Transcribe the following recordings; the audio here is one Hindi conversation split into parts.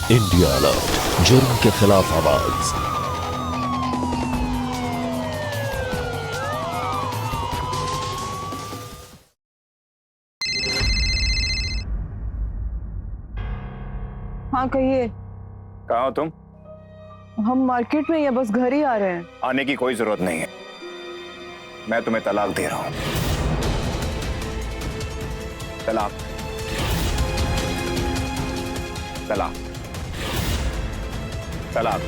इंडिया अलर्ट, जुर्म के खिलाफ आवाज। हाँ कहिए। कहाँ हो तुम? हम मार्केट में या बस घर ही आ रहे हैं। आने की कोई जरूरत नहीं है, मैं तुम्हें तलाक दे रहा हूं। तलाक, तलाक, तलाक।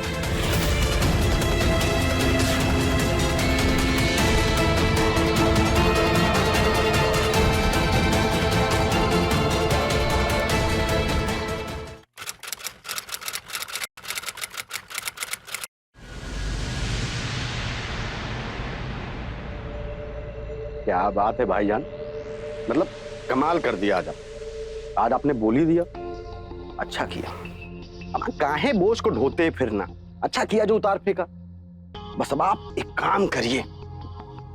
क्या बात है भाईजान, मतलब कमाल कर दिया आज आपने बोल ही दिया। अच्छा किया, अब काहे बोझ को ढोते फिरना, अच्छा किया जो उतार फेंका। बस अब आप एक काम करिए,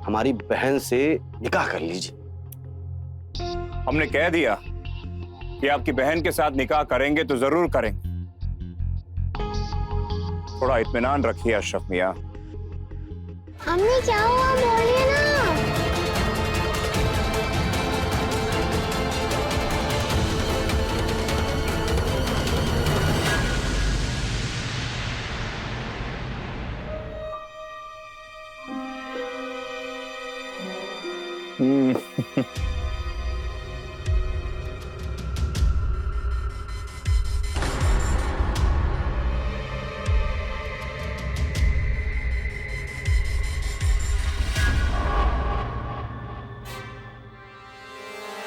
हमारी बहन से निकाह कर लीजिए। हमने कह दिया कि आपकी बहन के साथ निकाह करेंगे तो जरूर करेंगे। थोड़ा इत्मीनान रखिए अशरफ मियां। अम्मी क्या हुआ, बोलिए ना।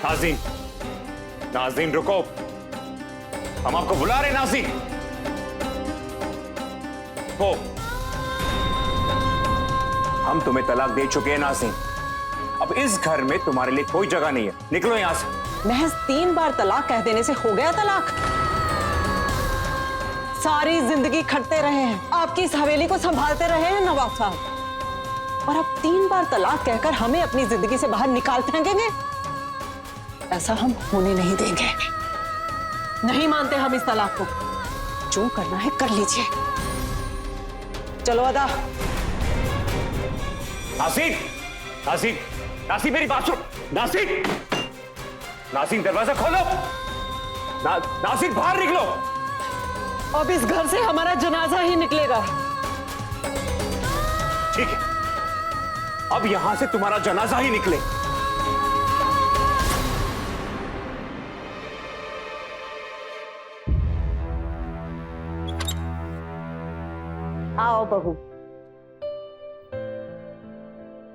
नाज़ीन, नाज़ीन रुको, हम आपको बुला रहे। नाज़ीन हो, हम तुम्हें तलाक दे चुके हैं नाज़ीन। अब इस घर में तुम्हारे लिए कोई जगह नहीं है, निकलो यहां से। महज 3 बार तलाक कह देने से हो गया तलाक? सारी जिंदगी खटते रहे हैं, आपकी इस हवेली को संभालते रहे हैं नवाब साहब, और अब 3 बार तलाक कहकर हमें अपनी जिंदगी से बाहर निकाल फेंकेंगे? ऐसा हम होने नहीं देंगे। नहीं मानते हम इस तलाक को। जो करना है कर लीजिए। चलो अदा। नाज़ीन, नाज़ीन, नाज़ीन मेरी बात सुन। नाज़ीन, नाज़ीन दरवाजा खोलो। नाज़ीन बाहर निकलो। अब इस घर से हमारा जनाजा ही निकलेगा। ठीक है, अब यहां से तुम्हारा जनाजा ही निकले। आओ बहू,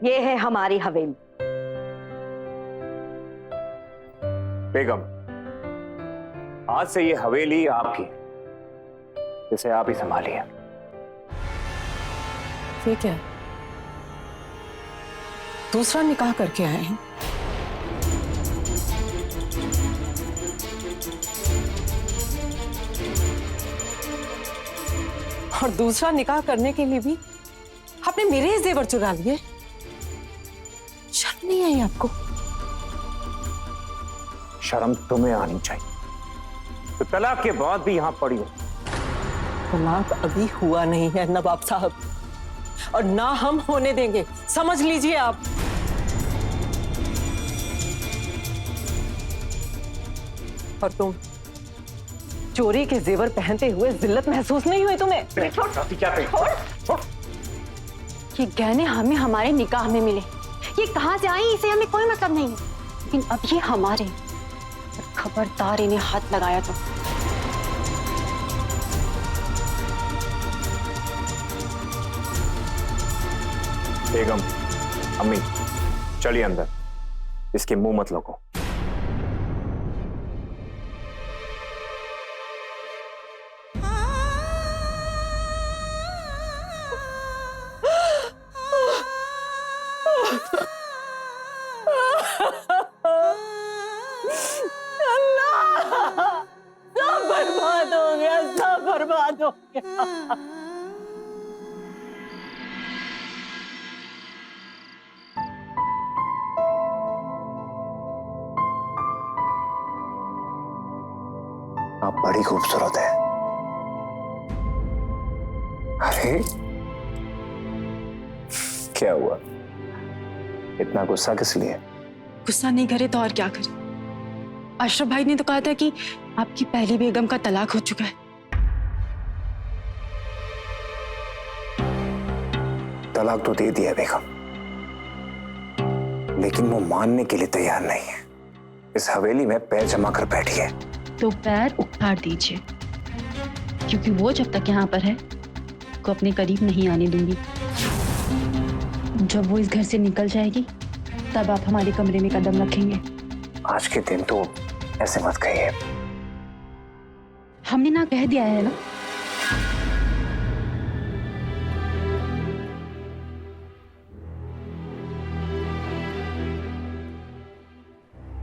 ये है हमारी हवेली। बेगम, आज से ये हवेली आपकी, इसे आप ही संभालिए। ठीक है, दूसरा निकाह करके आए हैं। और दूसरा निकाह करने के लिए भी आपने मेरे ही जेवर चुरा लिए। शर्म नहीं आई आपको? शर्म तुम्हें आनी चाहिए, तो तलाक के बाद भी यहां पड़ी हो। तलाक अभी हुआ नहीं है नवाब साहब, और ना हम होने देंगे, समझ लीजिए आप। और तुम चोरी के जेवर पहनते हुए जिल्लत महसूस नहीं हुई तुम्हें? छोड़। ये गहने हमें हमारे निकाह में मिले, ये कहाँ से आई इसे हमें कोई मतलब नहीं है, लेकिन अब ये हमारे। खबरदार इन्हें हाथ लगाया तो। बेगम, अम्मी, चलिए अंदर, इसके मुंह मत लगो। सब बर्बाद हो गया, सब बर्बाद हो गया। आप बड़ी खूबसूरत है। अरे क्या हुआ, इतना गुस्सा किस लिए? गुस्सा नहीं करे तो और क्या करे? अशरफ भाई ने तो कहा था कि आपकी पहली बेगम का तलाक हो चुका है। तलाक तो दे दिया बेगम, लेकिन वो मानने के लिए तैयार नहीं है। इस हवेली में पैर जमा कर बैठी है। तो पैर उखाड़ दीजिए, क्योंकि वो जब तक यहाँ पर है को अपने करीब नहीं आने दूंगी। जब वो इस घर से निकल जाएगी तब आप हमारे कमरे में कदम रखेंगे। आज के दिन तो ऐसे मत कहिए। हमने ना कह दिया है ना।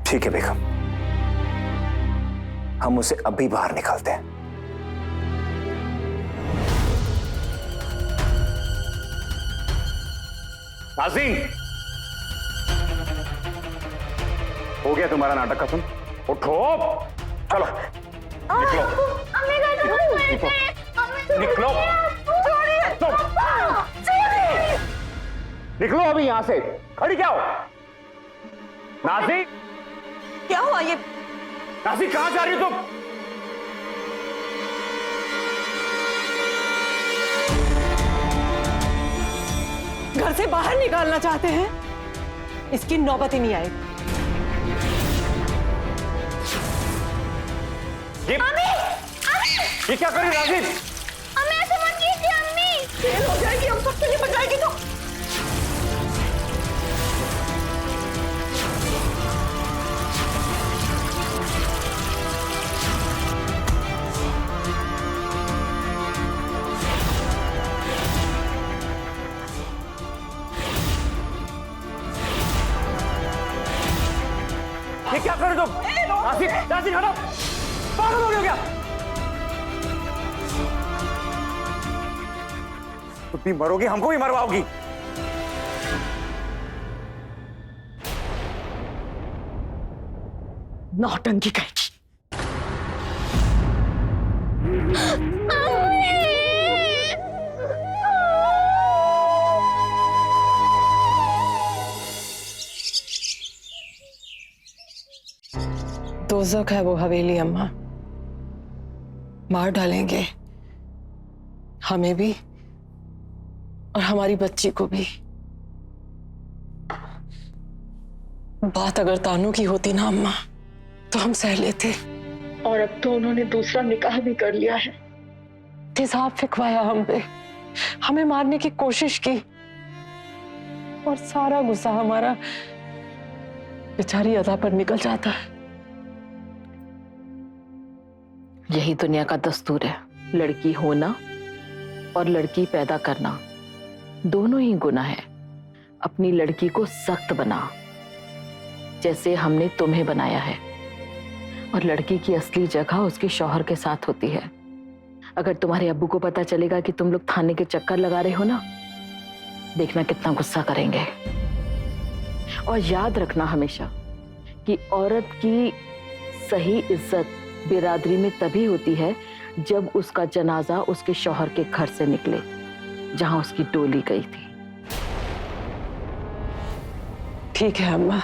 ठीक है बेगम, हम उसे अभी बाहर निकालते हैं। नाज़ीन, हो गया तुम्हारा नाटक खत्म। उठो, चलो निकलो, निकलो, निकलो अभी यहां से। खड़ी क्या हो? नाज़ीन, क्या हुआ ये? नाज़ीन कहां जा रही हो तुम? घर से बाहर निकालना चाहते हैं? इसकी नौबत ही नहीं आएगी। ये क्या कर रही नाज़ीन? अम्मी ऐसे मत कीजिए अम्मी। फेल हो जाएगी, हम सबके लिए बचाएगी तो। ये क्या कर रहे हो तुम? नाज़ीन, नाज़ीन हटो, पागल हो गए हो क्या? तुम भी मरोगी, हमको भी मरवाओगी। नौटंकी कहेगी। दोज़ख है वो हवेली अम्मा, मार डालेंगे हमें भी और हमारी बच्ची को भी। बात अगर तानू की होती ना अम्मा तो हम सह लेते, और अब तो उन्होंने दूसरा निकाह भी कर लिया है। तेजाब फिकवाया हम पे, हमें मारने की कोशिश की, और सारा गुस्सा हमारा बेचारी अदा पर निकल जाता है। यही दुनिया का दस्तूर है। लड़की होना और लड़की पैदा करना दोनों ही गुनाह है। अपनी लड़की को सख्त बना, जैसे हमने तुम्हें बनाया है। और लड़की की असली जगह उसके शौहर के साथ होती है। अगर तुम्हारे अब्बू को पता चलेगा कि तुम लोग थाने के चक्कर लगा रहे हो ना, देखना कितना गुस्सा करेंगे। और याद रखना हमेशा कि औरत की सही इज्जत बिरादरी में तभी होती है जब उसका जनाजा उसके शौहर के घर से निकले, जहां उसकी डोली गई थी। ठीक है अम्मा,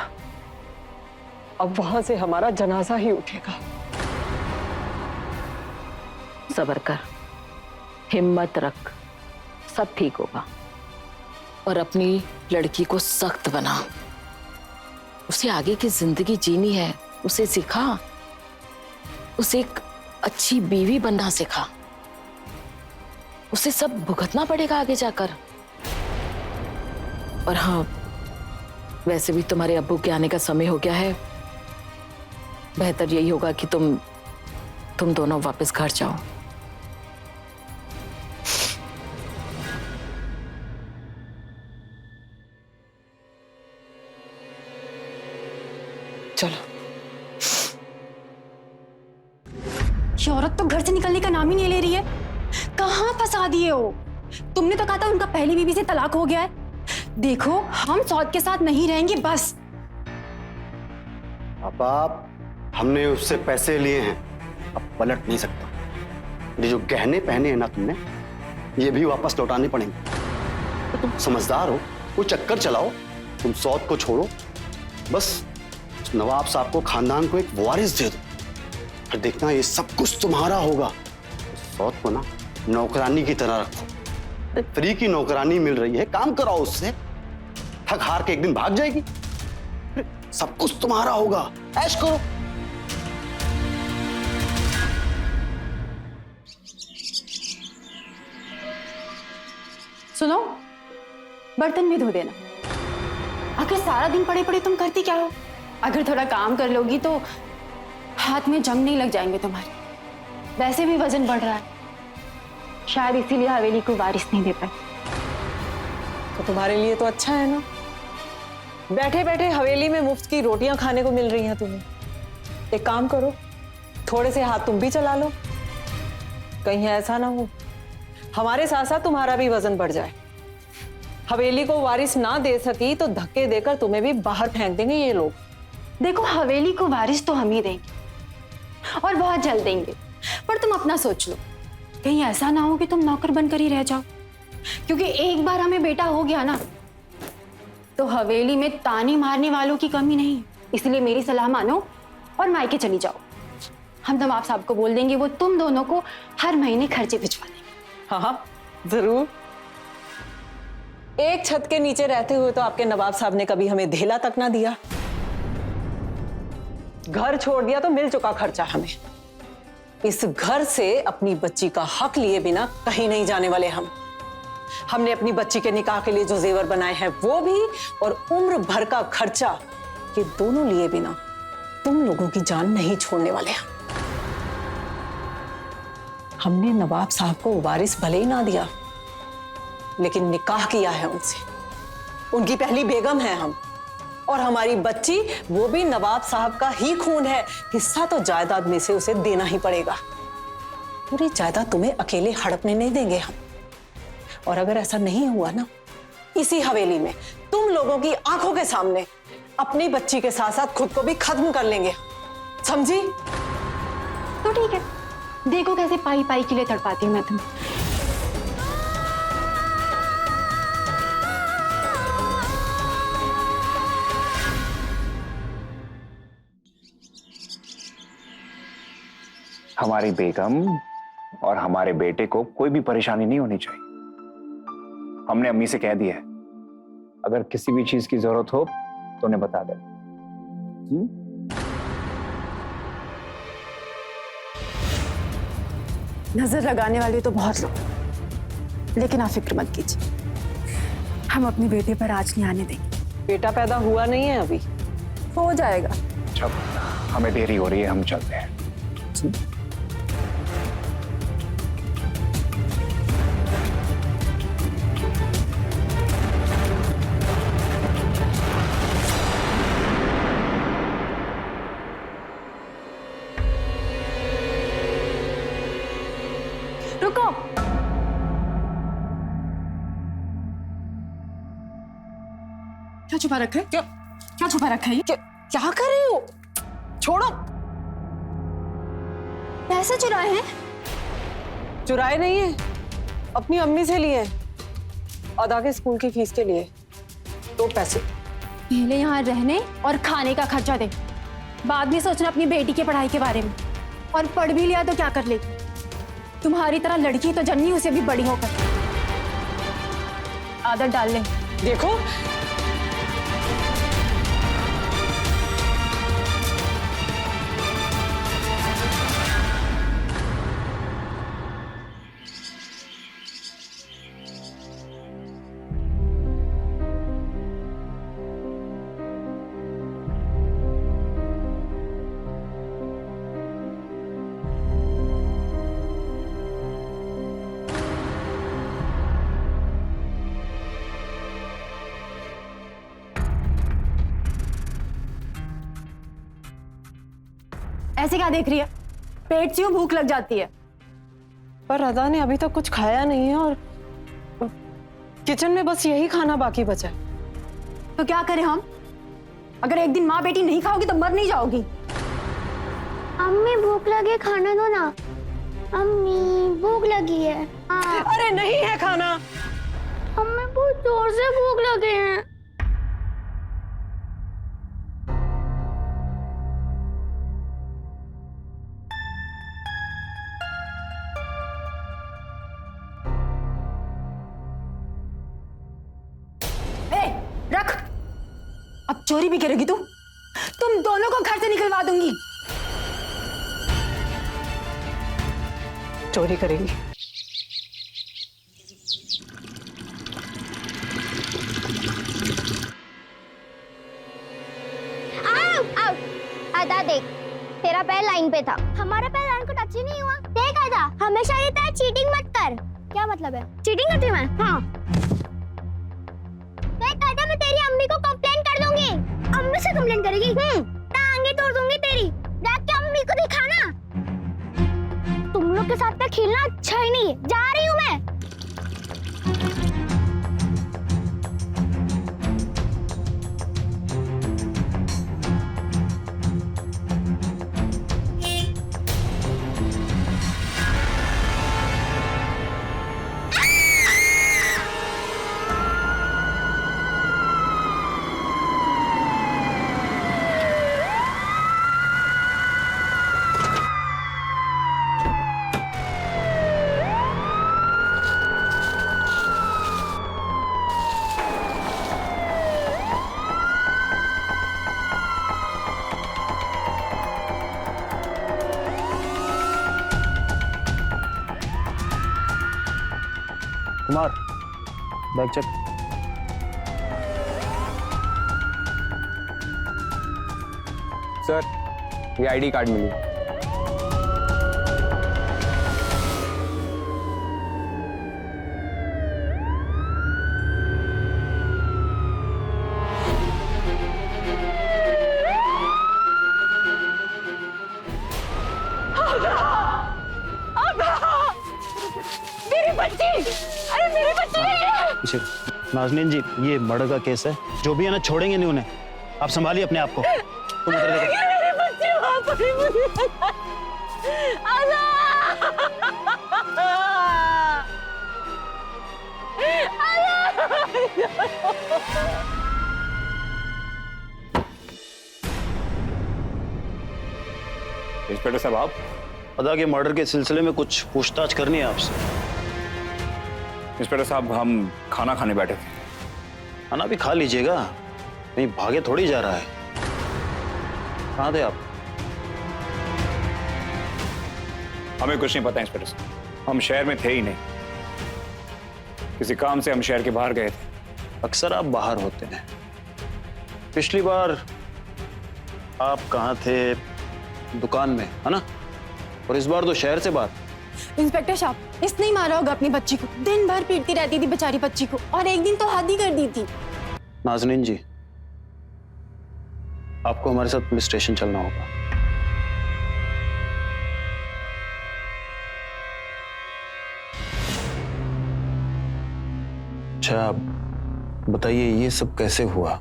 अब वहां से हमारा जनाजा ही उठेगा। सब्र कर, हिम्मत रख, सब ठीक होगा। और अपनी लड़की को सख्त बना, उसे आगे की जिंदगी जीनी है, उसे सिखा, उसे एक अच्छी बीवी बनना सिखा। उसे सब भुगतना पड़ेगा आगे जाकर। और हाँ, वैसे भी तुम्हारे अब्बू के आने का समय हो गया है। बेहतर यही होगा कि तुम दोनों वापस घर जाओ। चलो। ये औरत तो घर से निकलने का नाम ही नहीं ले रही है। कहाँ फंसा दिए हो? तुमने तो कहा था उनका पहली बीवी से तलाक हो गया है। देखो, हम सौद के साथ नहीं रहेंगे बस। अब आप, हमने उससे पैसे लिए हैं, अब पलट नहीं सकता। ये जो गहने पहने हैं ना तुमने, ये भी वापस लौटाने पड़ेंगे। तो तुम समझदार हो, कोई चक्कर चलाओ, तुम सौत को छोड़ो, बस नवाब साहब को, खानदान को एक वारिस दे दो, फिर देखना ये सब कुछ तुम्हारा होगा। सौत को ना नौकरानी की तरह रखो, फ्री की नौकरानी मिल रही है, काम कराओ उससे, थक हार के एक दिन भाग जाएगी, फिर सब कुछ तुम्हारा होगा, ऐश करो। सुनो, बर्तन भी धो देना। आखिर सारा दिन पड़े पड़े तुम करती क्या हो? अगर थोड़ा काम कर लोगी तो हाथ में जंग नहीं लग जाएंगे तुम्हारे। वैसे भी वजन बढ़ रहा है, शायद इसीलिए हवेली को वारिस नहीं दे पाए। तो तुम्हारे लिए तो अच्छा है ना, बैठे बैठे हवेली में मुफ्त की रोटियां खाने को मिल रही हैं तुम्हें। एक काम करो, थोड़े से हाथ तुम भी चला लो, कहीं ऐसा ना हो हमारे साथ साथ तुम्हारा भी वजन बढ़ जाए। हवेली को वारिस ना दे सकी तो धक्के देकर तुम्हें भी बाहर फेंक देंगे ये लोग। देखो, हवेली को वारिस तो हम ही देंगे और बहुत जल्द देंगे, पर तुम अपना सोच लो, कहीं ऐसा ना हो कि तुम नौकर बनकर ही रह जाओ। क्योंकि एक बार हमें बेटा हो गया ना तो हवेली में ताने मारने वालों की कमी नहीं है। इसलिए मेरी सलाह मानो और मायके चली जाओ। हम नवाब साहब को बोल देंगे, वो तुम दोनों को हर महीने खर्चे भिजवा देंगे। हाँ जरूर। एक छत के नीचे रहते हुए तो आपके नवाब साहब ने कभी हमें धेला तक ना दिया। घर छोड़ दिया तो मिल चुका खर्चा हमें। इस घर से अपनी बच्ची का हक लिए बिना कहीं नहीं जाने वाले हम। हमने अपनी बच्ची के निकाह के लिए जो जेवर बनाए हैं वो भी, और उम्र भर का खर्चा, ये दोनों लिए बिना तुम लोगों की जान नहीं छोड़ने वाले हम। हमने नवाब साहब को वारिस भले ही ना दिया, लेकिन निकाह किया है उनसे। उनकी पहली बेगम है हम, और हमारी बच्ची वो भी नवाब साहब का ही खून है। हिस्सा तो जायदाद में से उसे देना ही पड़ेगा। पूरी जायदाद तुम्हें अकेले हड़पने नहीं देंगे हम। और अगर ऐसा नहीं हुआ ना, इसी हवेली में तुम लोगों की आंखों के सामने अपनी बच्ची के साथ साथ खुद को भी खत्म कर लेंगे, समझी? तो ठीक है, देखो कैसे पाई पाई के लिए तड़पाती हूँ मैं तुम्हें। हमारी बेगम और हमारे बेटे को कोई भी परेशानी नहीं होनी चाहिए। हमने अम्मी से कह दिया है, अगर किसी भी चीज की जरूरत हो तो उन्हें बता दे। नजर लगाने वाले तो बहुत लोग, लेकिन आप फिक्र मत कीजिए, हम अपने बेटे पर आज नहीं आने देंगे। बेटा पैदा हुआ नहीं है अभी, हो जाएगा। अच्छा, हमें देरी हो रही है, हम चलते हैं। रुको, क्या छुपा रखा है? क्या छुपा रखा है? क्या कर रहे हो? छोड़ो। पैसे चुराए हैं? चुराए नहीं है, अपनी अम्मी से लिए, अदा के स्कूल की फीस के लिए। तो पैसे पहले यहाँ रहने और खाने का खर्चा दे, बाद में सोचना अपनी बेटी की पढ़ाई के बारे में। और पढ़ भी लिया तो क्या कर लेगी? तुम्हारी तरह लड़की तो जन्मी, उसे भी बड़ी होकर आदत डाल ले। देखो, ऐसे क्या देख रही है? पेट से भूख लग जाती है। पर अदा ने अभी तक कुछ खाया नहीं है और किचन में बस यही खाना बाकी बचा है। तो क्या करें हम? अगर एक दिन माँ बेटी नहीं खाओगी तो मर नहीं जाओगी। अम्मी भूख लगे, खाना दो ना। अम्मी भूख लगी है। हाँ। अरे नहीं है खाना। अम्मी बहुत जोर से भूख लगे हैं। रख। अब चोरी भी करेगी तू? तुम दोनों को घर से निकलवा दूंगी। चोरी करेगी? आओ आओ। आधा देख, तेरा पैर लाइन पे था, हमारा पैर लाइन को टच ही नहीं हुआ। देख आधा, हमेशा ये था चीटिंग मत कर। क्या मतलब है? चीटिंग करती हूँ मैं? हाँ। देख आधा, मैं तेरी अम्मी को कंप्लेंट कर दूंगी। अम्मी से कंप्लेंट करेगी? टांगे तोड़ दूंगी तेरी। जाके अम्मी को दिखाना। तुम लोग के साथ में खेलना अच्छा ही नहीं है। जा रही हूँ मैं। Kumar, bag check. सर, ये आईडी कार्ड मिली। मेरी बच्ची! अरे मेरी बच्ची! नाज़नीन जी, ये मर्डर का केस है। जो भी है ना, छोड़ेंगे नहीं उन्हें। आप संभालिए अपने आप को। तुम उधर देखो। मेरी बच्ची वहाँ पड़ी मुझे। इंस्पेक्टर साहब, आप? अदा के मर्डर के सिलसिले में कुछ पूछताछ करनी है आपसे। इंस्पेक्टर साहब, हम खाना खाने बैठे थे। खाना भी खा लीजिएगा, नहीं भागे थोड़ी जा रहा है। कहाँ थे आप? हमें कुछ नहीं पता इंस्पेक्टर साहब, हम शहर में थे ही नहीं। किसी काम से हम शहर के बाहर गए थे। अक्सर आप बाहर होते हैं। पिछली बार आप कहाँ थे? दुकान में, है ना? और इस बार तो शहर से बाहर। इंस्पेक्टर साहब, इसने ही मारा होगा अपनी बच्ची को। दिन भर पीटती रहती थी बेचारी बच्ची को, और एक दिन तो हद ही कर दी थी। नाज़नीन जी, आपको हमारे साथ पुलिस स्टेशन चलना होगा। अच्छा, बताइए ये सब कैसे हुआ?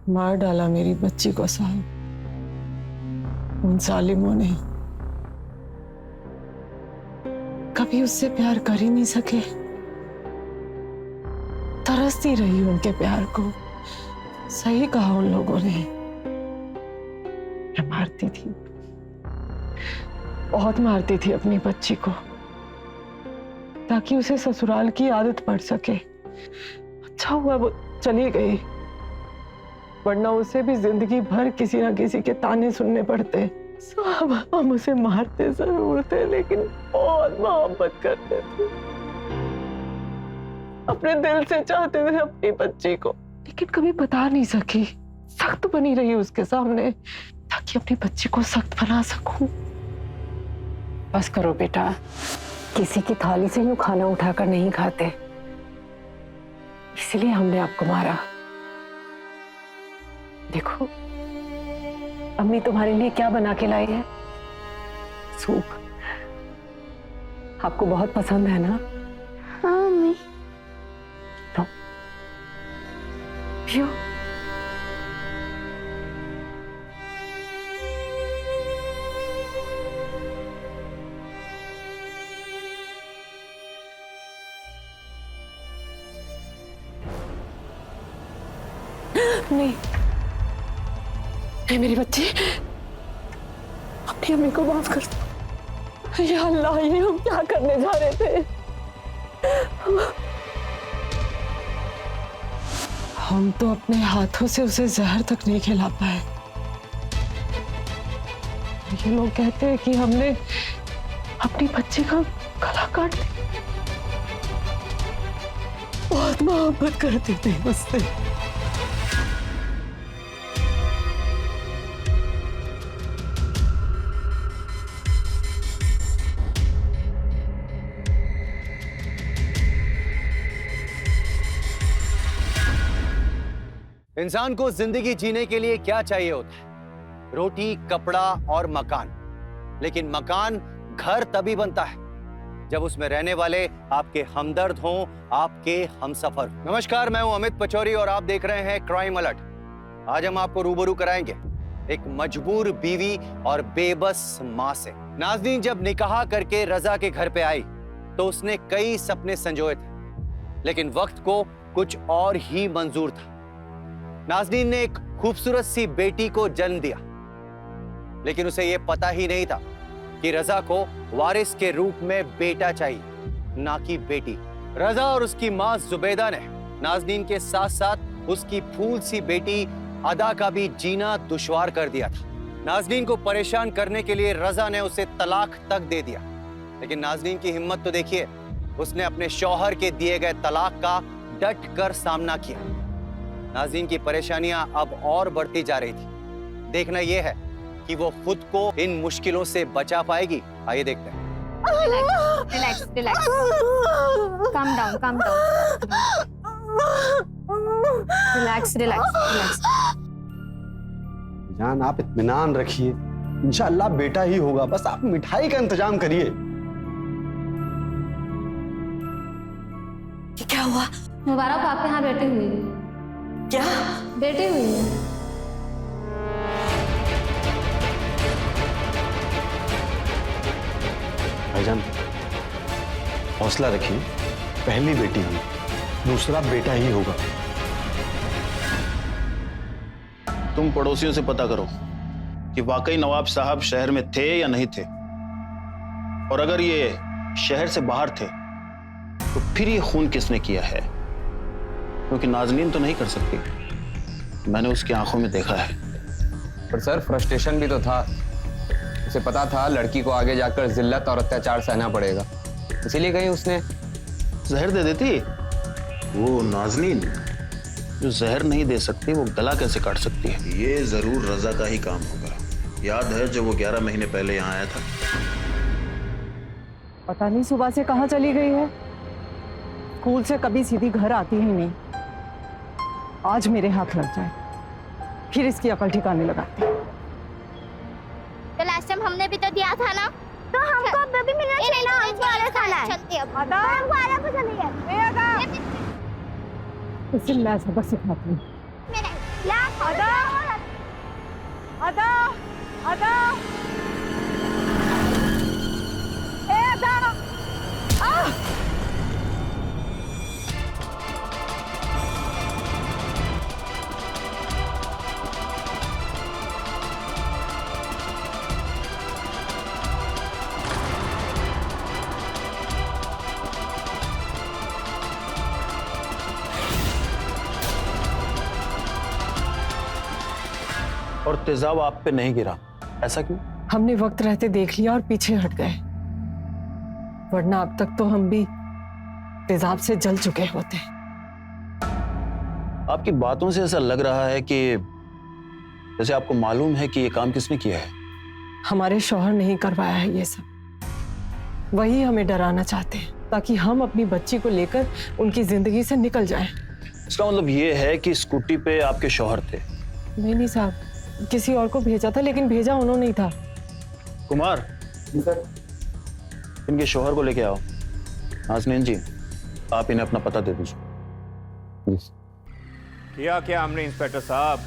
मार डाला मेरी बच्ची को साहब, उन जालिमों ने। कभी उससे प्यार कर ही नहीं सके, तरसती रही उनके प्यार को। सही कहा उन लोगों ने। मैं मारती थी, बहुत मारती थी अपनी बच्ची को, ताकि उसे ससुराल की आदत पड़ सके। अच्छा हुआ वो चली गई, वरना उसे भी जिंदगी भर किसी ना किसी के ताने सुनने पड़ते। साहब, हम उसे मारते जरूर थे, लेकिन बहुत मोहब्बत करते थे। अपने दिल से चाहते थे अपनी बच्ची को, लेकिन कभी बता नहीं सकी। सख्त बनी रही उसके सामने, ताकि अपनी बच्ची को सख्त बना सकूं। बस करो बेटा, किसी की थाली से यूं खाना उठाकर नहीं खाते, इसलिए हमने आपको मारा। देखो, अम्मी तुम्हारे लिए क्या बना के लाई है? सूप। आपको बहुत पसंद है ना? हाँ अम्मी। लो, पियो। नहीं, मेरी बच्ची, अपनी अम्मी को माफ कर दो। या अल्लाह, ये हम क्या करने जा रहे थे? हम तो अपने हाथों से उसे जहर तक नहीं खिला पाए। ये लोग कहते हैं कि हमने अपनी बच्ची का गला काट दिया। बहुत मोहब्बत करते थे उससे। इंसान को जिंदगी जीने के लिए क्या चाहिए होता है? रोटी, कपड़ा और मकान। लेकिन मकान, घर तभी बनता है जब उसमें रहने वाले आपके हमदर्द हों, आपके हमसफर। नमस्कार, मैं हूं अमित पचौरी और आप देख रहे हैं क्राइम अलर्ट। आज हम आपको रूबरू कराएंगे एक मजबूर बीवी और बेबस मां से। नाज़नीन जब निकाह करके रजा के घर पे आई तो उसने कई सपने संजोए थे, लेकिन वक्त को कुछ और ही मंजूर था। नाज़नीन ने एक खूबसूरत सी बेटी को जन्म दिया, लेकिन उसे यह पता ही नहीं था कि रजा को वारिस के रूप में बेटा चाहिए, ना कि बेटी। रजा और उसकी मां जुबैदा ने नाज़नीन के साथ साथ उसकी फूल सी बेटी अदा का भी जीना दुश्वार कर दिया था। नाज़नीन को परेशान करने के लिए रजा ने उसे तलाक तक दे दिया, लेकिन नाज़नीन की हिम्मत तो देखिए, उसने अपने शौहर के दिए गए तलाक का डट कर सामना किया। नाज़नीन की परेशानियां अब और बढ़ती जा रही थी। देखना यह है कि वो खुद को इन मुश्किलों से बचा पाएगी। आइए देखते हैं। Relax, relax, calm down, calm down, relax, relax, relax. जान, आप इत्मीनान रखिए, इंशाअल्लाह बेटा ही होगा। बस आप मिठाई का इंतजाम करिए। क्या हुआ? मुबारक आप यहाँ बैठे हुए। क्या? बैठे हुए हैं। भाईजान, हौसला रखिए, पहली बेटी हुई, दूसरा बेटा ही होगा। तुम पड़ोसियों से पता करो कि वाकई नवाब साहब शहर में थे या नहीं थे, और अगर ये शहर से बाहर थे तो फिर ये खून किसने किया है, क्योंकि नाज़नीन तो नहीं कर सकती। मैंने उसकी आंखों में देखा है। पर सर, फ्रस्ट्रेशन भी तो था। उसे पता था लड़की को आगे जाकर जिल्लत और अत्याचार सहना पड़ेगा, इसीलिए कहीं उसने जहर दे देती। वो नाज़नीन जो जहर नहीं दे सकती, वो गला कैसे काट सकती है? ये जरूर रजा का ही काम होगा। याद है जब वो 11 महीने पहले यहाँ आया था? पता नहीं सुबह से कहाँ चली गई है। स्कूल से कभी सीधी घर आती ही नहीं। आज मेरे हाथ लग जाए, फिर इसकी अकल ठिकाने लगाती। तो लास्ट टाइम हमने भी तो दिया था ना, तो हमको अब भी मिलना चाहिए ना। हमको अलग खाना है। चलते अब हमको अलग को चलेंगे। इसे मैं सबक सिखाती हूँ। अदा, अदा, अदा, ए अदा, और तेजाब आप पे नहीं गिरा, ऐसा क्यों? हमने वक्त रहते देख लिया और पीछे हट गए, वरना अब तक तो हम भी तेजाब से जल चुके होते। आपकी बातों से ऐसा लग रहा है कि जैसे आपको मालूम है कि ये काम किसने किया है। हमारे शौहर नहीं करवाया है ये सब, वही हमें डराना चाहते हैं ताकि हम अपनी बच्ची को लेकर उनकी जिंदगी से निकल जाएं। इसका मतलब ये है कि स्कूटी पे आपके शौहर थे? नहीं साहब, किसी और को भेजा था, लेकिन भेजा उन्होंने ही था। कुमार, इनके शौहर को लेके आओ। नाज़नीन जी, आप इन्हें अपना पता दे दीजिए। किया क्या हमने इंस्पेक्टर साहब?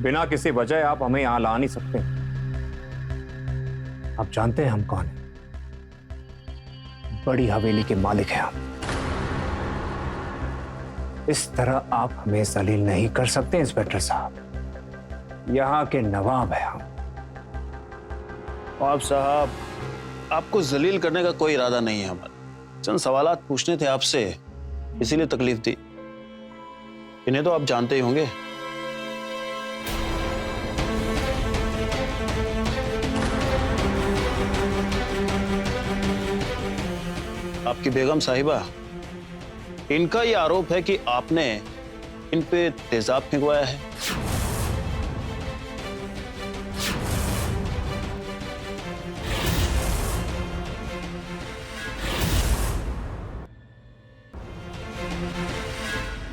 बिना किसी वजह आप हमें यहां ला नहीं सकते। आप जानते हैं हम कौन हैं? बड़ी हवेली के मालिक हैं हम। इस तरह आप हमें जलील नहीं कर सकते इंस्पेक्टर साहब। यहाँ के नवाब हैं हम। नवाब साहब, आपको जलील करने का कोई इरादा नहीं है हमारा। चंद सवालात पूछने थे आपसे, इसीलिए तकलीफ दी। इन्हें तो आप जानते ही होंगे। आपकी बेगम साहिबा, इनका यह आरोप है कि आपने इन पे तेजाब फेंकवाया है।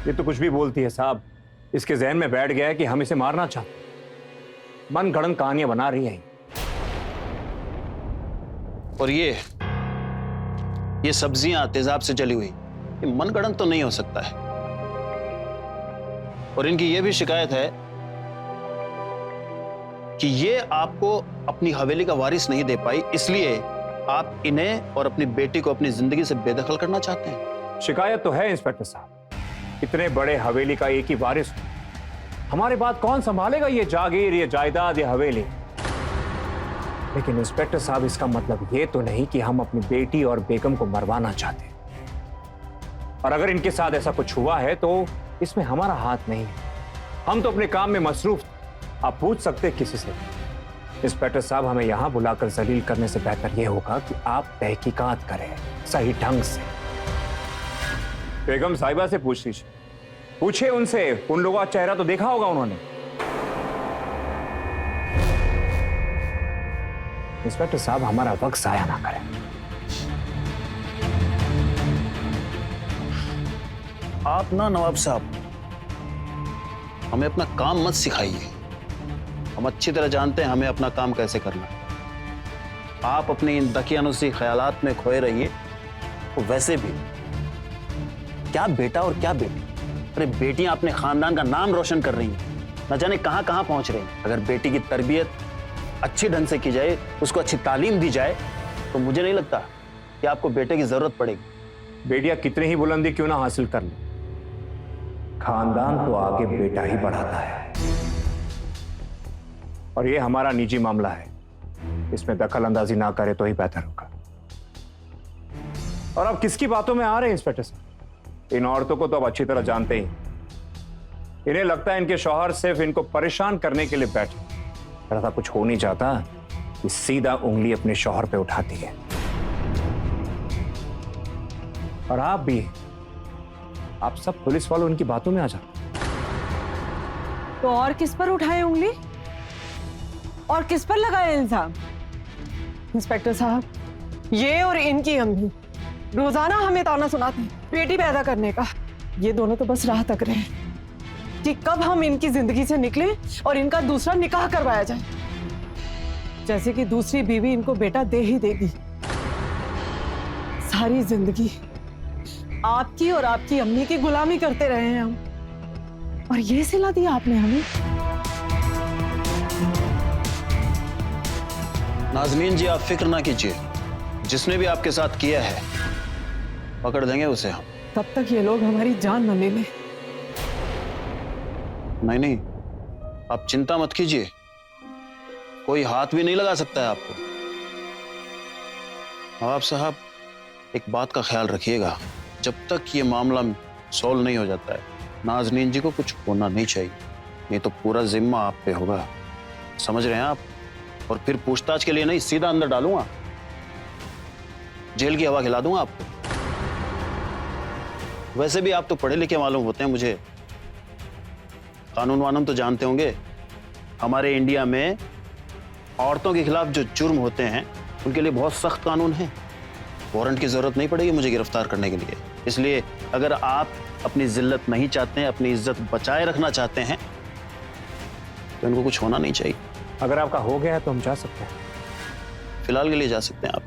ये तो कुछ भी बोलती है साहब। इसके जहन में बैठ गया है कि हम इसे मारना चाहते। मन गढ़ंत कहानियां बना रही है। और ये सब्जियां तेजाब से जली हुई, ये मनगढ़ंत तो नहीं हो सकता है। और इनकी ये भी शिकायत है कि ये आपको अपनी हवेली का वारिस नहीं दे पाई, इसलिए आप इन्हें और अपनी बेटी को अपनी जिंदगी से बेदखल करना चाहते हैं। शिकायत तो है इंस्पेक्टर साहब। इतने बड़े हवेली का एक ही वारिस, हमारे बाद कौन संभालेगा ये जागीर, ये जायदाद, ये हवेली। लेकिन इंस्पेक्टर साहब, इसका मतलब ये तो नहीं कि हम अपनी बेटी और बेगम को मरवाना चाहते। और अगर इनके साथ ऐसा कुछ हुआ है तो इसमें हमारा हाथ नहीं है। हम तो अपने काम में मसरूफ। आप पूछ सकते हैं किसी से। इंस्पेक्टर साहब, हमें यहां बुलाकर जलील करने से बेहतर यह होगा कि आप तहकीकात करें सही ढंग से। बेगम साहिबा से पूछ लीजिए, पूछे उनसे, उन लोगों का चेहरा तो देखा होगा उन्होंने। इंस्पेक्टर साहब, हमारा वक्त जाया ना करें। आप ना नवाब साहब, हमें अपना काम मत सिखाइए। हम अच्छी तरह जानते हैं हमें अपना काम कैसे करना है। आप अपनी इन दकियानुसी ख्यालात में खोए रहिए। तो वैसे भी क्या बेटा और क्या बेटी, अरे बेटियां अपने खानदान का नाम रोशन कर रही हैं, न जाने कहां कहां पहुंच रही हैं। अगर बेटी की तरबियत अच्छी ढंग से की जाए, उसको अच्छी तालीम दी जाए, तो मुझे नहीं लगता कि आपको बेटे की जरूरत पड़ेगी। बेटियां कितनी ही बुलंदी क्यों ना हासिल कर ले, खानदान तो आगे बेटा ही बढ़ाता है। और ये हमारा निजी मामला है, इसमें दखल अंदाजी ना करे तो ही बेहतर होगा। और अब किसकी बातों में आ रहे हैं इंस्पेक्टर साहब? इन औरतों को तो अब अच्छी तरह जानते ही। इन्हें लगता है इनके शौहर सिर्फ इनको परेशान करने के लिए बैठे। अगर ऐसा कुछ हो नहीं चाहता कि सीधा उंगली अपने शौहर पे उठाती है। और आप भी, आप सब पुलिस वालों उनकी बातों में आ जाते। तो और किस पर उठाए उंगली और किस पर लगाए इल्जाम? इंस्पेक्टर साहब, ये और इनकी अम्मी रोजाना हमें ताना सुनाते हैं बेटी पैदा करने का। ये दोनों तो बस राह तक रहे हैं कि कब हम इनकी जिंदगी से निकले और इनका दूसरा निकाह करवाया जाए, जैसे कि दूसरी बीवी इनको बेटा दे ही देगी। सारी जिंदगी आपकी और आपकी अम्मी की गुलामी करते रहे हैं हम, और ये सिला दिया आपने हमें। नाज़नीन जी, आप फिक्र ना कीजिए, जिसने भी आपके साथ किया है पकड़ देंगे उसे हम। तब तक ये लोग हमारी जान न ले लें। नहीं, आप चिंता मत कीजिए, कोई हाथ भी नहीं लगा सकता है आपको। नवाब साहब, एक बात का ख्याल रखिएगा, जब तक ये मामला सॉल्व नहीं हो जाता है, नाज़नीन जी को कुछ होना नहीं चाहिए, नहीं तो पूरा जिम्मा आप पे होगा। समझ रहे हैं आप? और फिर पूछताछ के लिए नहीं, सीधा अंदर डालूंगा, जेल की हवा खिला दूंगा आपको। वैसे भी आप तो पढ़े लिखे मालूम होते हैं मुझे, कानून वानून तो जानते होंगे। हमारे इंडिया में औरतों के खिलाफ जो जुर्म होते हैं उनके लिए बहुत सख्त कानून है। वारंट की जरूरत नहीं पड़ेगी मुझे गिरफ्तार करने के लिए। इसलिए अगर आप अपनी जिल्लत नहीं चाहते हैं, अपनी इज्जत बचाए रखना चाहते हैं, तो इनको कुछ होना नहीं चाहिए। अगर आपका हो गया है तो हम जा सकते हैं। फिलहाल के लिए जा सकते हैं आप।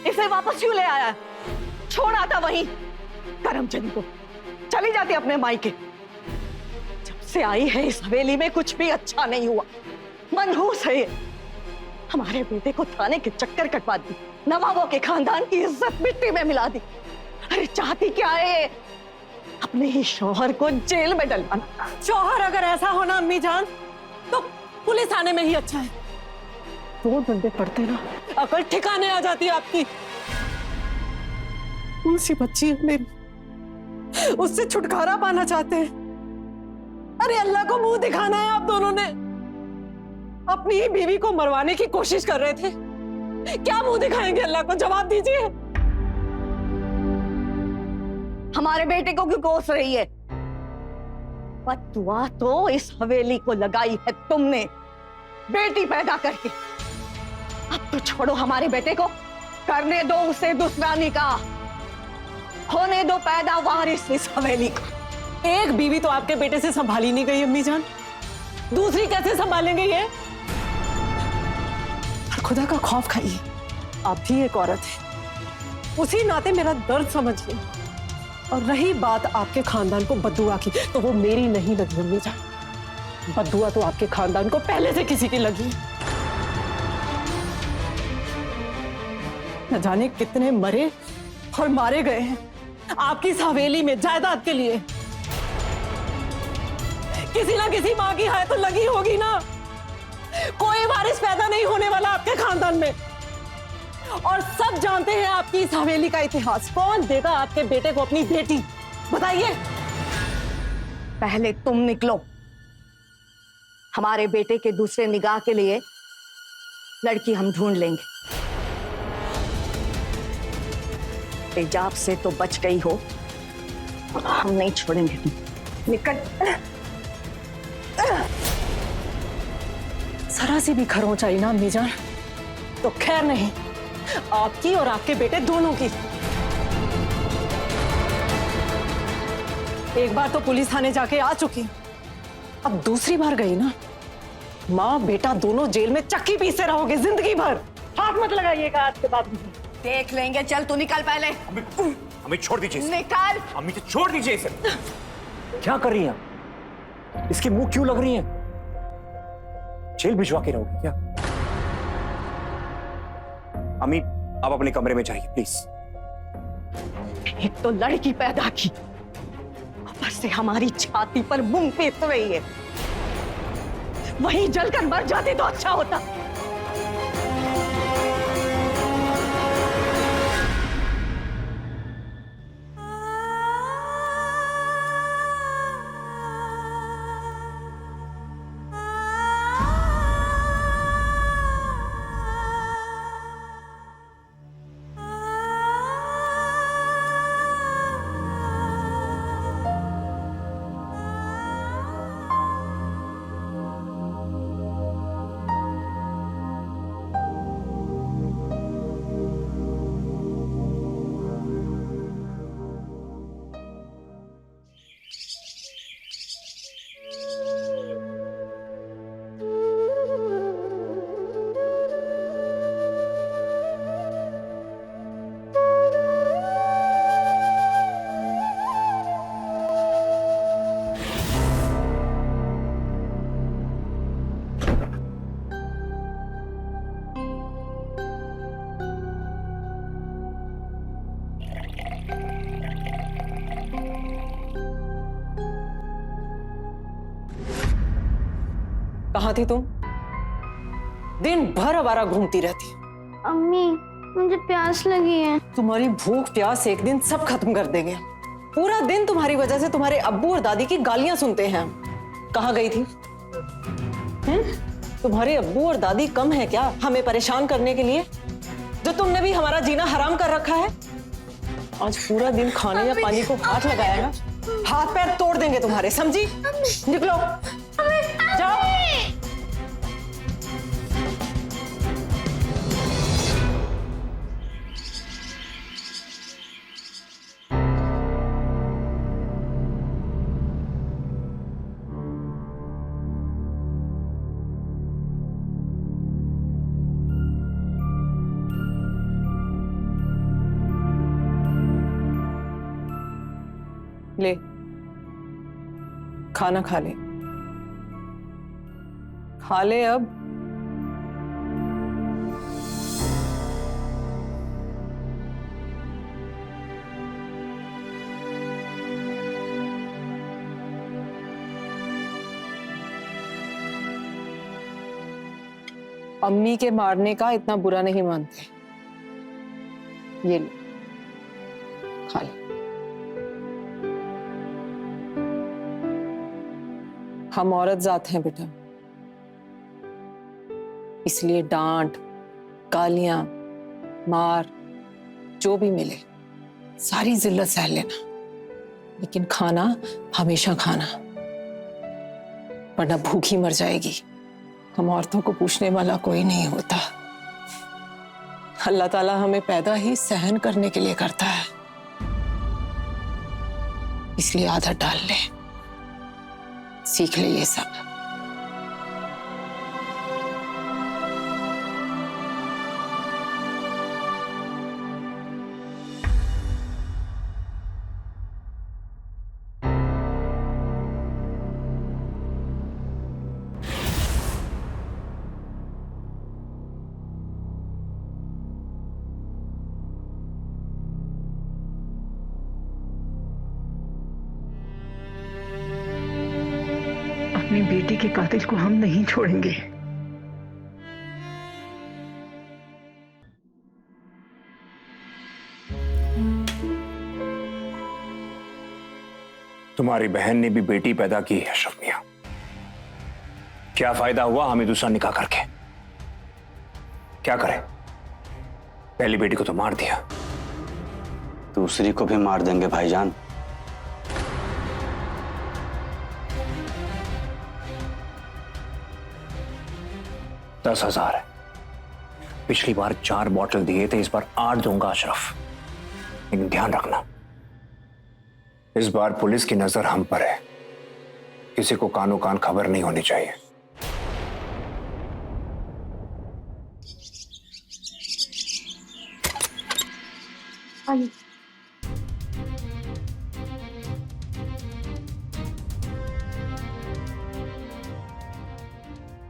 इसे वापस क्यों ले आया? छोड़ आता वहीं करमचंद को, चली जाती अपने मायके। जब से आई है इस हवेली में कुछ भी अच्छा नहीं हुआ, मनहूस है ये। हमारे बेटे को थाने के चक्कर कटवा दी, नवाबों के खानदान की इज्जत मिट्टी में मिला दी। अरे चाहती क्या है? अपने ही शौहर को जेल में डलवाना। शौहर अगर ऐसा होना अम्मी जान, तो पुलिस थाने में ही अच्छा है। दो डंडे पड़ते ना, अकल ठिकाने आ जाती है आपकी। उसी बच्ची है मेरी, उससे छुटकारा पाना चाहते हैं। अरे अल्लाह को मुंह दिखाना है आप दोनों ने। अपनी ही बीवी को मरवाने की कोशिश कर रहे थे, क्या मुंह दिखाएंगे अल्लाह को? जवाब दीजिए। हमारे बेटे को क्यों कोस रही है? बद्दुआ तो इस हवेली को लगाई है तुमने, बेटी पैदा करके। अब तो छोड़ो हमारे बेटे को, करने दो उसे दूसरा निकाह, होने दो पैदा वारिस इस हवेली का। एक बीवी तो आपके बेटे से संभाली नहीं गई अम्मी जान, दूसरी कैसे संभालेंगे ये? खुदा का खौफ खाइए, आप भी एक औरत है, उसी नाते मेरा दर्द समझिए। और रही बात आपके खानदान को बद्दुआ की, तो वो मेरी नहीं लगी अम्मी जान। बद्दुआ तो आपके खानदान को पहले से किसी की लगी है। न जाने कितने मरे और मारे गए हैं आपकी इस हवेली में जायदाद के लिए। किसी ना किसी मां की हाय तो लगी होगी ना। कोई वारिस पैदा नहीं होने वाला आपके खानदान में, और सब जानते हैं आपकी इस हवेली का इतिहास। कौन देगा आपके बेटे को अपनी बेटी, बताइए? पहले तुम निकलो, हमारे बेटे के दूसरे निगाह के लिए लड़की हम ढूंढ लेंगे। तेजाब से तो बच गई हो, हम नहीं छोड़ेंगे। निकल। जरा सी भी खरोंच चाहिए ना अम्मी जान, तो खैर नहीं, आपकी और आपके बेटे दोनों की। एक बार तो पुलिस थाने जाके आ चुकी, अब दूसरी बार गई ना, माँ बेटा दोनों जेल में चक्की पीसते रहोगे जिंदगी भर। हाथ मत लगाइएगा आज के बाद। देख लेंगे, चल तू निकल पहले। अम्मी छोड़ दीजिए इसे। निकाल। अम्मी तो छोड़ दीजिए इसे। क्या कर रही हैं? इसके मुंह क्यों लग रही हैं? जेल भिजवा के रहोगे क्या? अम्मी आप अपने कमरे में जाइए प्लीज। एक तो लड़की पैदा की, ऊपर से हमारी छाती पर मुंह पीस रही है। वहीं जलकर मर जाती तो अच्छा होता। कहाँ थी तुम? दिन भर आवारा घूमती रहती। अम्मी मुझे प्यास लगी है। तुम्हारी भूख प्यास एक दिन सब खत्म कर देंगे। पूरा दिन तुम्हारी वजह से तुम्हारे अब्बू और दादी की गालियां सुनते हैं। कहाँ गई थी? तुम्हारे अब्बू और दादी कम है क्या हमें परेशान करने के लिए, जो तुमने भी हमारा जीना हराम कर रखा है? आज पूरा दिन खाने या पानी को हाथ लगाया ना, हाथ पैर तोड़ देंगे तुम्हारे, समझी? निकलो, जाओ। ले, खाना खा ले, खा ले अब। अम्मी के मारने का इतना बुरा नहीं मानते। ये ले, खा ले। हम औरत जात हैं बेटा, इसलिए डांट, गालियां, मार जो भी मिले सारी जिल्लत सह लेना, लेकिन खाना हमेशा खाना, वरना भूखी मर जाएगी। हम औरतों को पूछने वाला कोई नहीं होता। अल्लाह ताला हमें पैदा ही सहन करने के लिए करता है, इसलिए आदत डाल ले, सीख ले ये सब। अपनी बेटी के कातिल को हम नहीं छोड़ेंगे। तुम्हारी बहन ने भी बेटी पैदा की है अशरफ मियां, क्या फायदा हुआ हमें दूसरा निकाह करके? क्या करें? पहली बेटी को तो मार दिया, दूसरी को भी मार देंगे भाईजान। $10,000 है। पिछली बार 4 बॉटल दिए थे, इस बार 8 दूंगा अशरफ, लेकिन ध्यान रखना इस बार पुलिस की नजर हम पर है, किसी को कानो कान खबर नहीं होनी चाहिए।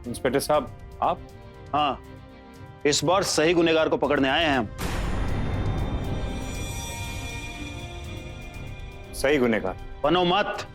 इंस्पेक्टर साहब आप? हाँ, इस बार सही गुनहगार को पकड़ने आए हैं हम। सही गुनहगार? बनो मत।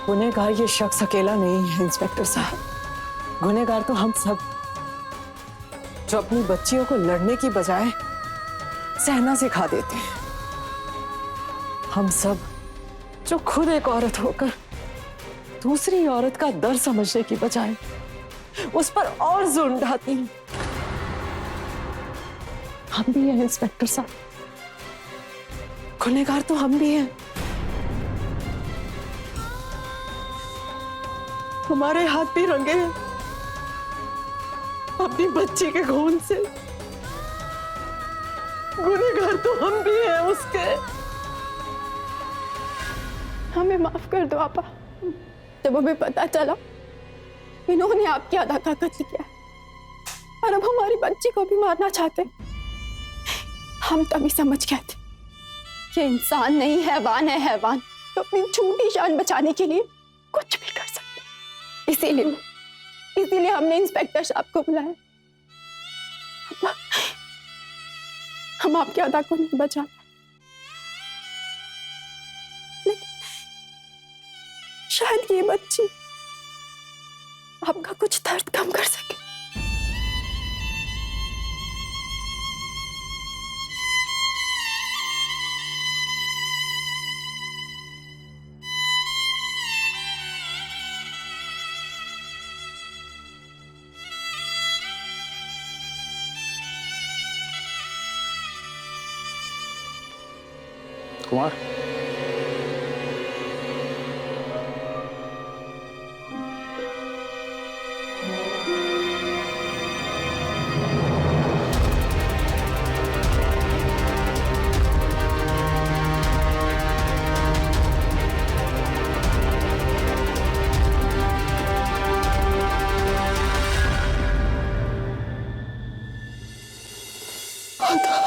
गुनहगार ये शख्स अकेला नहीं है इंस्पेक्टर साहब, गुनहगार तो हम सब, जो अपनी बच्चियों को लड़ने की बजाय सहना सिखा देते हैं। हम सब जो खुद एक औरत होकर दूसरी औरत का दर्द समझने की बजाय उस पर और जुल्म ढाती हैं। हम भी हैं इंस्पेक्टर साहब, गुनहगार तो हम भी हैं। हमारे हाथ भी रंगे हैं अपनी बच्ची के खून से, गुनहगार तो हम भी हैं उसके। हमें माफ कर दो आपा। जब हमें पता चला इन्होंने आपकी अदा का कत्ल किया और अब हमारी बच्ची को भी मारना चाहते, हम तभी समझ गए थे कि इंसान नहीं हैवान है, हैवान तो अपनी छोटी जान बचाने के लिए कुछ भी कर सकते। इसीलिए हमने इंस्पेक्टर साहब को बुलाया। हम आपकी अदा को नहीं बचा, लेकिन शायद ये बच्ची आपका कुछ दर्द कम कर सके। कुमार, राधा,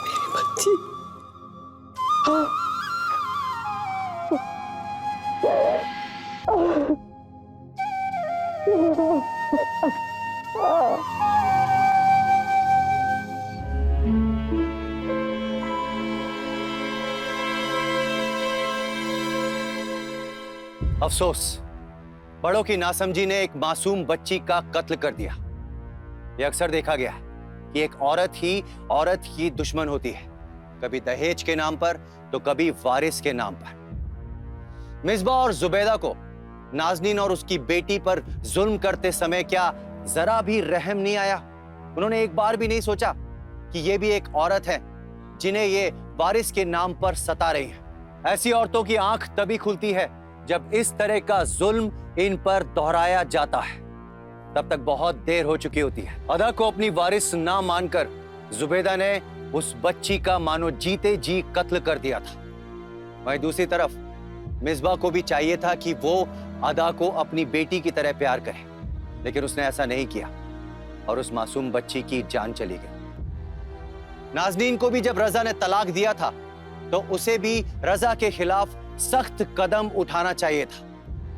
मेरी बच्ची। हाँ। अफसोस, बड़ों की नासमझी ने एक मासूम बच्ची का कत्ल कर दिया। यह अक्सर देखा गया है कि एक औरत ही दुश्मन होती है, कभी दहेज के नाम पर तो कभी वारिस के नाम पर। मिसबा और जुबैदा को नाजनीन और उसकी बेटी पर जुल्म करते समय क्या जरा भी रहम नहीं आया? उन्होंने एक बार भी नहीं सोचा कि ये भी एक औरत है जिन्हें ये वारिस के नाम पर सता रही है। ऐसी औरतों की आंख तभी खुलती है जब इस तरह का जुल्म इन पर दोहराया जाता है। तब तक बहुत देर हो चुकी होती है। अदा को अपनी वारिस ना मानकर जुबैदा ने उस बच्ची का मानो जीते जी कत्ल कर दिया था। वहीं दूसरी तरफ मिसबा को भी चाहिए था कि वो अदा को अपनी बेटी की तरह प्यार करे, लेकिन उसने ऐसा नहीं किया और उस मासूम बच्ची की जान चली गई। नाजनीन को भी जब रजा ने तलाक दिया था तो उसे भी रजा के खिलाफ सख्त कदम उठाना चाहिए था।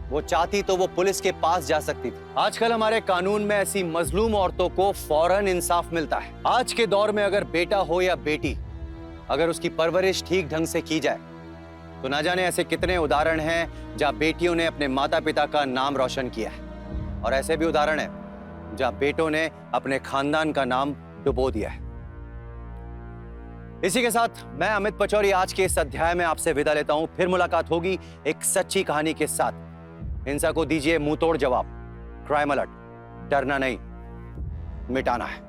वो चाहती तो वो पुलिस के पास जा सकती थी। आजकल हमारे कानून में ऐसी मजलूम औरतों को फौरन इंसाफ मिलता है। आज के दौर में अगर बेटा हो या बेटी, अगर उसकी परवरिश ठीक ढंग से की जाए तो ना जाने ऐसे कितने उदाहरण हैं जहां बेटियों ने अपने माता पिता का नाम रोशन किया है, और ऐसे भी उदाहरण हैं जहां बेटों ने अपने खानदान का नाम डुबो दिया है। इसी के साथ मैं अमित पचौरी आज के इस अध्याय में आपसे विदा लेता हूं। फिर मुलाकात होगी एक सच्ची कहानी के साथ। हिंसा को दीजिए मुंहतोड़ जवाब। क्राइम अलर्ट, डरना नहीं, मिटाना है।